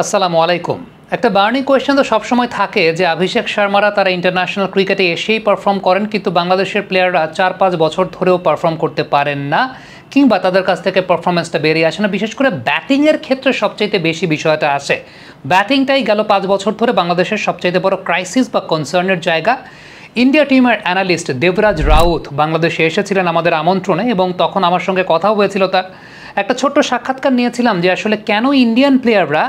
আসসালামু আলাইকুম। একটা বার্নিং কোয়েশ্চেন তো সবসময় থাকে যে অভিষেক শর্মারা তারা ইন্টারন্যাশনাল ক্রিকেটে এসেই পারফর্ম করেন, কিন্তু বাংলাদেশের প্লেয়াররা 4-5 বছর ধরেও পারফর্ম করতে পারেন না, কিংবা তাদের কাছ থেকে পারফরমেন্সটা বেরিয়ে আসে না। বিশেষ করে ব্যাটিংয়ের ক্ষেত্রে সবচাইতে বেশি বিষয়টা আসে। ব্যাটিংটাই গেল 5 বছর ধরে বাংলাদেশের সবচাইতে বড় ক্রাইসিস বা কনসার্নের জায়গা। ইন্ডিয়া টিমের অ্যানালিস্ট দেবরাজ রাউত বাংলাদেশে এসেছিলেন আমাদের আমন্ত্রণে, এবং তখন আমার সঙ্গে কথাও হয়েছিল। তার একটা ছোট্ট সাক্ষাৎকার নিয়েছিলাম যে আসলে কেন ইন্ডিয়ান প্লেয়াররা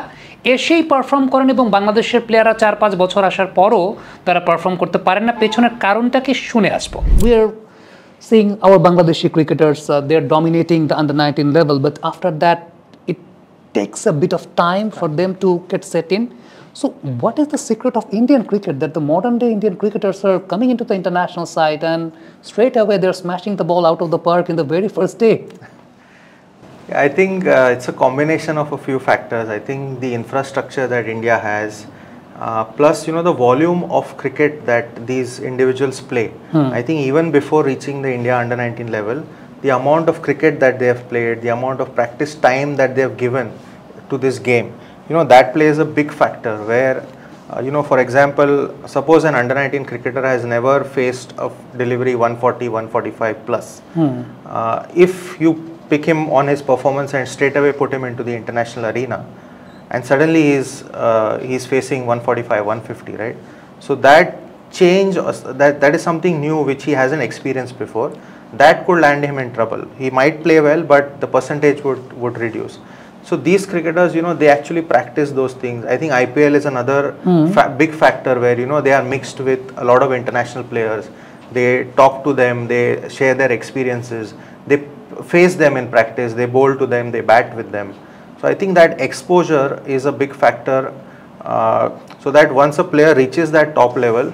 এসেই পারফর্ম করেন এবং বাংলাদেশের প্লেয়াররা 4-5 বছর আসার পরও তারা পারফর্ম করতে পারেন না, পেছনের কারণটাকে শুনে আসবো। We are seeing our Bangladeshi cricketers, they're dominating the under-19 level, but after that it takes a bit of time for them to get set in. So what is the secret of Indian cricket, that the modern day Indian cricketers are coming into the international side and straight away they're smashing the ball out of the park in the very first day? I think it's a combination of a few factors. I think the infrastructure that India has, plus the volume of cricket that these individuals play. I think even before reaching the India under-19 level, the amount of cricket that they have played, the amount of practice time that they have given to this game, that plays a big factor. Where for example, suppose an under-19 cricketer has never faced a delivery 140, 145 plus. If you pick him on his performance and straight away put him into the international arena, and suddenly he's facing 145, 150, right? So that change, that is something new which he hasn't experienced before. That could land him in trouble. He might play well, but the percentage would reduce. So these cricketers, they actually practice those things. I think IPL is another big factor where they are mixed with a lot of international players. They talk to them, they share their experiences, they face them in practice, they bowl to them, they bat with them. So I think that exposure is a big factor, so that once a player reaches that top level,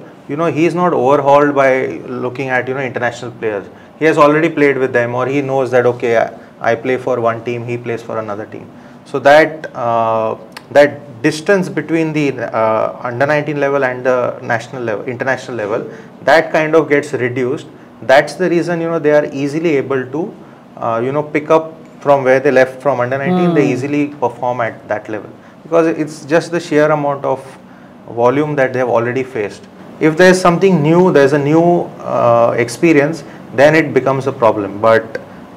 he is not overhauled by looking at international players. He has already played with them, or he knows that okay, I play for one team, he plays for another team. So that that distance between the under-19 level and the national level, international level, that kind of gets reduced. That's the reason they are easily able to pick up from where they left from under-19. They easily perform at that level because it's just the sheer amount of volume that they have already faced. If there's something new, there's a new experience, then it becomes a problem. But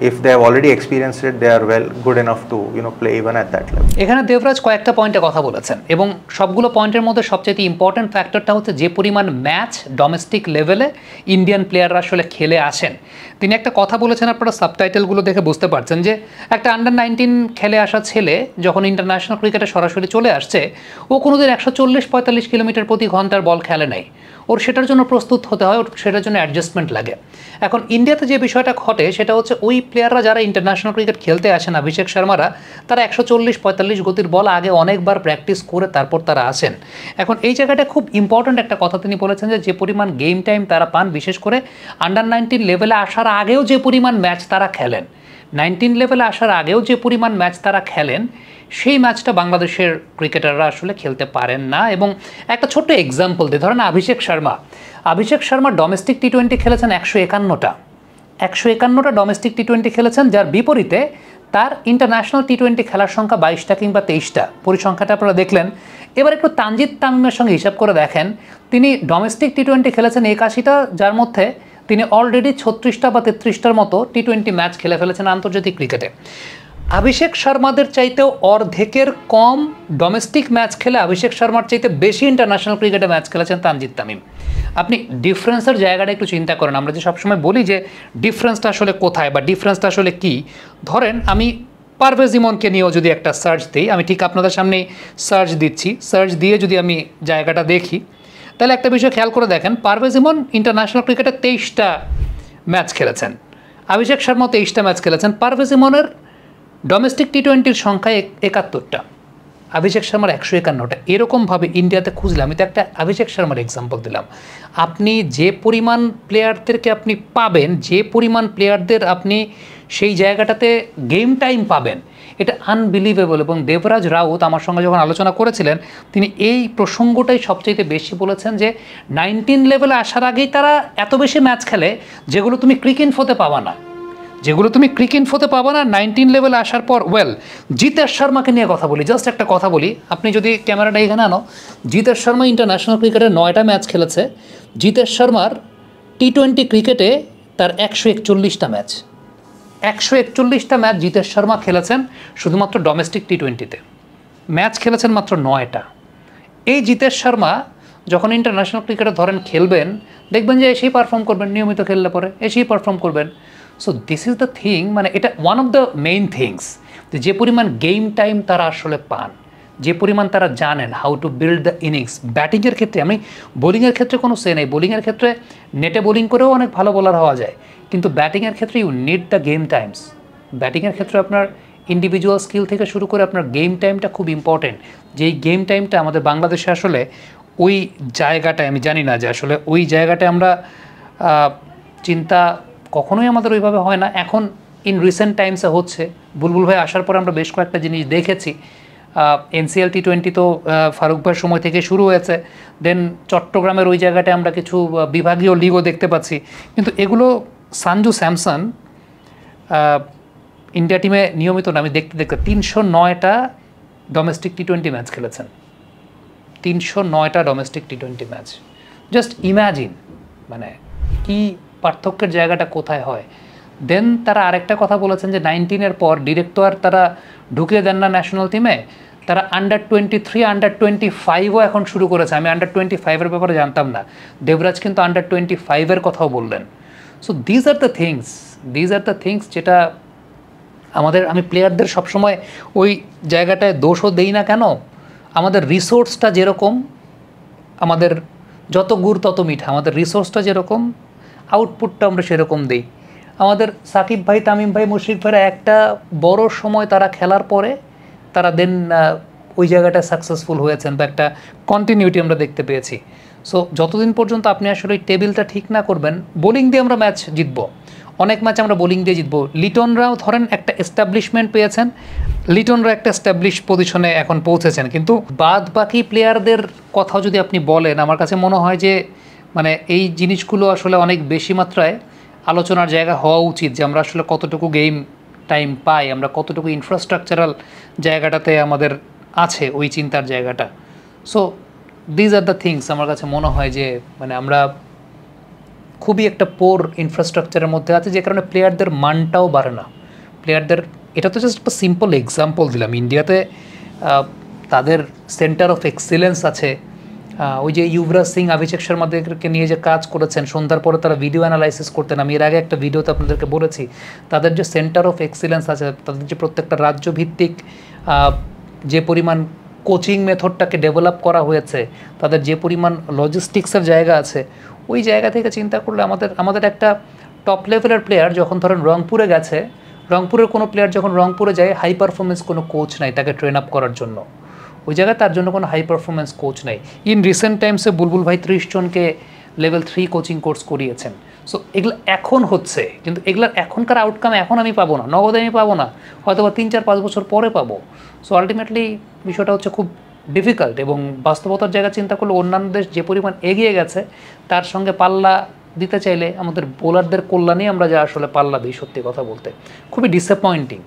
if they have already experienced it, they are well good enough to play even at that level. এখানে দেবরাজ কয়েকটা পয়েন্টে কথা বলেছেন, এবং সবগুলো পয়েন্টের মধ্যে সবচেয়ে ইম্পর্টেন্ট ফ্যাক্টরটা হচ্ছে যে পরিমাণ ম্যাচ ডোমেস্টিক লেভেলে ইন্ডিয়ান প্লেয়াররা আসলে খেলে আসেন। তিনি একটা কথা বলেছেন, আপনারা সাবটাইটেলগুলো দেখে বুঝতে পারছেন যে একটা under-19 খেলে আসা ছেলে যখন ইন্টারন্যাশনাল ক্রিকেটে সরাসরি চলে আসছে, ও কোনোদিন 140-45 কিলোমিটার প্রতি ঘন্টার বল খেলে নাই। ওর সেটার জন্য প্রস্তুত হতে হয়, ওর সেটার জন্য অ্যাডজাস্টমেন্ট লাগে। এখন ইন্ডিয়াতে যে বিষয়টা ঘটে সেটা হচ্ছে ওই প্লেয়াররা যারা ইন্টারন্যাশনাল ক্রিকেট খেলতে আসেন, অভিষেক শর্মারা, তারা 140-45 গতির বল আগে অনেকবার প্র্যাকটিস করে তারপর তারা আসেন। এখন এই জায়গাটা খুব ইম্পর্ট্যান্ট একটা কথা তিনি বলেছেন যে পরিমাণ গেম টাইম তারা পান, বিশেষ করে under-19 লেভেলে আসার আগেও যে পরিমাণ ম্যাচ তারা খেলেন, 19 লেভেলে আসার আগেও যে পরিমাণ ম্যাচ তারা খেলেন, সেই ম্যাচটা বাংলাদেশের ক্রিকেটাররা আসলে খেলতে পারেন না। এবং একটা ছোট্ট এক্সাম্পল দিই, ধরেন অভিষেক শর্মা ডোমেস্টিক টি-20 খেলেছেন 151টা ডোমেস্টিক টি-20 খেলেছেন, যার বিপরীতে তার ইন্টারন্যাশনাল টি-20 খেলার সংখ্যা 22টা কিংবা 23টা। পরিসংখ্যাটা আপনারা দেখলেন। এবার একটু তানজিদ তামিমের সঙ্গে হিসাব করে দেখেন, তিনি ডোমেস্টিক টি-20 খেলেছেন 81টা, যার মধ্যে তিনি অলরেডি 36টা বা 33টার মতো টি-20 ম্যাচ খেলে ফেলেছেন আন্তর্জাতিক ক্রিকেটে। অভিষেক শর্মাদের চাইতেও অর্ধেকের কম ডোমেস্টিক ম্যাচ খেলে অভিষেক শর্মার চাইতে বেশি ইন্টারন্যাশনাল ক্রিকেটে ম্যাচ খেলেছেন তানজিদ তামিম। আপনি ডিফারেন্সের জায়গাটা একটু চিন্তা করেন। আমরা যে সবসময় বলি যে ডিফারেন্সটা আসলে কোথায় বা ডিফারেন্সটা আসলে কী, ধরেন আমি পারভেজ ইমনকে নিয়েও যদি একটা সার্চ দিই, আমি ঠিক আপনাদের সামনে সার্চ দিচ্ছি, সার্চ দিয়ে যদি আমি জায়গাটা দেখি, তাহলে একটা বিষয় খেয়াল করে দেখেন, পারভেজ ইমন ইন্টারন্যাশনাল ক্রিকেটে 23টা ম্যাচ খেলেছেন, অভিষেক শর্মাও 23টা ম্যাচ খেলেছেন। পারভেজ ইমনের ডোমেস্টিক টি-20 সংখ্যা 71টা, অভিষেক শর্মার 151টা। এরকমভাবে ইন্ডিয়াতে খুঁজলে, আমি তো একটা অভিষেক শর্মার এক্সাম্পল দিলাম, আপনি যে পরিমাণ প্লেয়ারদেরকে আপনি পাবেন, যে পরিমাণ প্লেয়ারদের আপনি সেই জায়গাটাতে গেম টাইম পাবেন, এটা আনবিলিভেবল। এবং দেবরাজ রাউত আমার সঙ্গে যখন আলোচনা করেছিলেন, তিনি এই প্রসঙ্গটাই সবচেয়ে বেশি বলেছেন যে 19 লেভেলে আসার আগেই তারা এত বেশি ম্যাচ খেলে যেগুলো তুমি ক্রিক ইনফোতে পাবা না। যেগুলো তুমি ক্রিকইনফোতে পাবা না 19 লেভেলে আসার পর। ওয়েল, জিতেশ শর্মাকে নিয়ে কথা বলি, জাস্ট একটা কথা বলি, আপনি যদি ক্যামেরাটা এখানে আনো। জিতেশ শর্মা ইন্টারন্যাশনাল ক্রিকেটে 9টা ম্যাচ খেলেছে। জিতেশ শর্মার টি20 ক্রিকেটে তার 141টা ম্যাচ, 141টা ম্যাচ জিতেশ শর্মা খেলেছেন শুধুমাত্র ডোমেস্টিক টি20তে। ম্যাচ খেলেছেন মাত্র 9টা। এই জিতেশ শর্মা যখন ইন্টারন্যাশনাল ক্রিকেটে ধরেন খেলবেন, দেখবেন যে এসেই পারফর্ম করবেন, নিয়মিত খেললে পরে এসেই পারফর্ম করবেন। So this is the thing, মানে এটা one of the main things, যে পরিমাণ গেম টাইম তারা আসলে পান, যে পরিমাণ তারা জানেন how to build the innings. ব্যাটিংয়ের ক্ষেত্রে, আমি বোলিংয়ের ক্ষেত্রে কোনো সে নেই, বোলিংয়ের ক্ষেত্রে নেটে বোলিং করেও অনেক ভালো বোলার হওয়া যায়, কিন্তু ব্যাটিংয়ের ক্ষেত্রে you need the game times. ব্যাটিংয়ের ক্ষেত্রে আপনার ইন্ডিভিজুয়াল স্কিল থেকে শুরু করে আপনার গেম টাইমটা খুব ইম্পর্টেন্ট। যেই গেম টাইমটা আমাদের বাংলাদেশে আসলে ওই জায়গাটায়, আমি জানি না যে আসলে ওই জায়গাটায় আমরা চিন্তা কখনোই আমাদের ওইভাবে হয় না। এখন ইন রিসেন্ট টাইমসে হচ্ছে, বুলবুল ভাই আসার পর আমরা বেশ কয়েকটা জিনিস দেখেছি। NCL টি20 তো ফারুক ভাইয়ের সময় থেকে শুরু হয়েছে, দেন চট্টগ্রামের ওই জায়গাটায় আমরা কিছু বিভাগীয় লিগও দেখতে পাচ্ছি, কিন্তু এগুলো সঞ্জু স্যামসন ইন্ডিয়া টিমে নিয়মিত না। আমি দেখতে 309টা ডোমেস্টিক টি20 ম্যাচ খেলেছেন, 309টা ডোমেস্টিক টি20 ম্যাচ। জাস্ট ইম্যাজিন মানে কি পার্থক্যের জায়গাটা কোথায় হয়। দেন তারা আরেকটা কথা বলেছেন যে 19-এর পর ডিরেক্ট তো আর তারা ঢুকিয়ে দেন না ন্যাশনাল টিমে, তারা আন্ডার-23, আন্ডার-25ও এখন শুরু করেছে। আমি আন্ডার-25-এর ব্যাপারে জানতাম না, দেবরাজ কিন্তু আন্ডার-25-এর কথাও বললেন। So these are the things যেটা আমাদের, আমি প্লেয়ারদের সবসময় ওই জায়গাটায় দোষও দেই না কেন, আমাদের রিসোর্সটা যেরকম, আমাদের যত গুড় তত মিঠা, আমাদের রিসোর্সটা যেরকম আউটপুটটা আমরা সেরকম দিই। আমাদের সাকিব ভাই, তামিম ভাই, মুশফিক ভাইরা একটা বড় সময় তারা খেলার পরে তারা দেন ওই জায়গাটায় সাকসেসফুল হয়েছেন বা একটা কন্টিনিউটি আমরা দেখতে পেয়েছি। সো যতদিন পর্যন্ত আপনি আসলে ওই টেবিলটা ঠিক না করবেন, বোলিং দিয়ে আমরা ম্যাচ জিতবো, অনেক ম্যাচ আমরা বোলিং দিয়ে জিতবো। লিটনরাও ধরেন একটা এস্টাবলিশমেন্ট পেয়েছেন, লিটনরা একটা এস্টাবলিশ পজিশনে এখন পৌঁছেছেন, কিন্তু বাদ বাকি প্লেয়ারদের কথাও যদি আপনি বলেন, আমার কাছে মনে হয় যে মানে এই জিনিসগুলো আসলে অনেক বেশি মাত্রায় আলোচনার জায়গা হওয়া উচিত, যে আমরা আসলে কতটুকু গেম টাইম পাই, আমরা কতটুকু ইনফ্রাস্ট্রাকচারাল জায়গাটাতে আমাদের আছে ওই চিন্তার জায়গাটা। So these are the things, আমার কাছে মনে হয় যে মানে আমরা খুবই একটা পোর ইনফ্রাস্ট্রাকচারের মধ্যে আছে, যে কারণে প্লেয়ারদের মানটাও বাড়ে না। প্লেয়ারদের, এটা তো জাস্ট একটা সিম্পল এক্সাম্পল দিলাম। ইন্ডিয়াতে তাদের সেন্টার অফ এক্সিলেন্স আছে, ওই যে ইউবরাজ সিং, অভিষেক শর্মাদেরকে নিয়ে যে কাজ করেছেন, সন্ধ্যার পরে তারা ভিডিও অ্যানালাইসিস করতেন। আমি এর আগে একটা ভিডিওতে আপনাদেরকে বলেছি, তাদের যে সেন্টার অফ এক্সিলেন্স আছে, তাদের যে প্রত্যেকটা রাজ্যভিত্তিক যে পরিমাণ কোচিং মেথডটাকে ডেভেলপ করা হয়েছে, তাদের যে পরিমাণ লজিস্টিক্সের জায়গা আছে, ওই জায়গা থেকে চিন্তা করলে আমাদের একটা টপ লেভেলের প্লেয়ার যখন ধরেন রংপুরে গেছে, রংপুরের কোনো প্লেয়ার যখন রংপুরে যায়, হাই পারফরমেন্স কোনো কোচ নাই তাকে ট্রেন আপ করার জন্য, ওই জায়গায় তার জন্য কোনো হাই পারফরমেন্স কোচ নেই। ইন রিসেন্ট টাইমসে বুলবুল ভাই 30 জনকে লেভেল 3 কোচিং কোর্স করিয়েছেন। সো এগুলো এখন হচ্ছে, কিন্তু এগুলোর এখনকার আউটকাম এখন আমি পাবো না, নগদে আমি পাবো না, হয়তো বা 3-4-5 বছর পরে পাবো। সো আলটিমেটলি বিষয়টা হচ্ছে খুব ডিফিকাল্ট, এবং বাস্তবতার জায়গা চিন্তা করলে অন্যান্য দেশ যে পরিমাণ এগিয়ে গেছে, তার সঙ্গে পাল্লা দিতে চাইলে আমাদের বোলারদের কল্যাণেই আমরা যা আসলে পাল্লা দিই, সত্যি কথা বলতে খুবই ডিসঅ্যাপয়েন্টিং।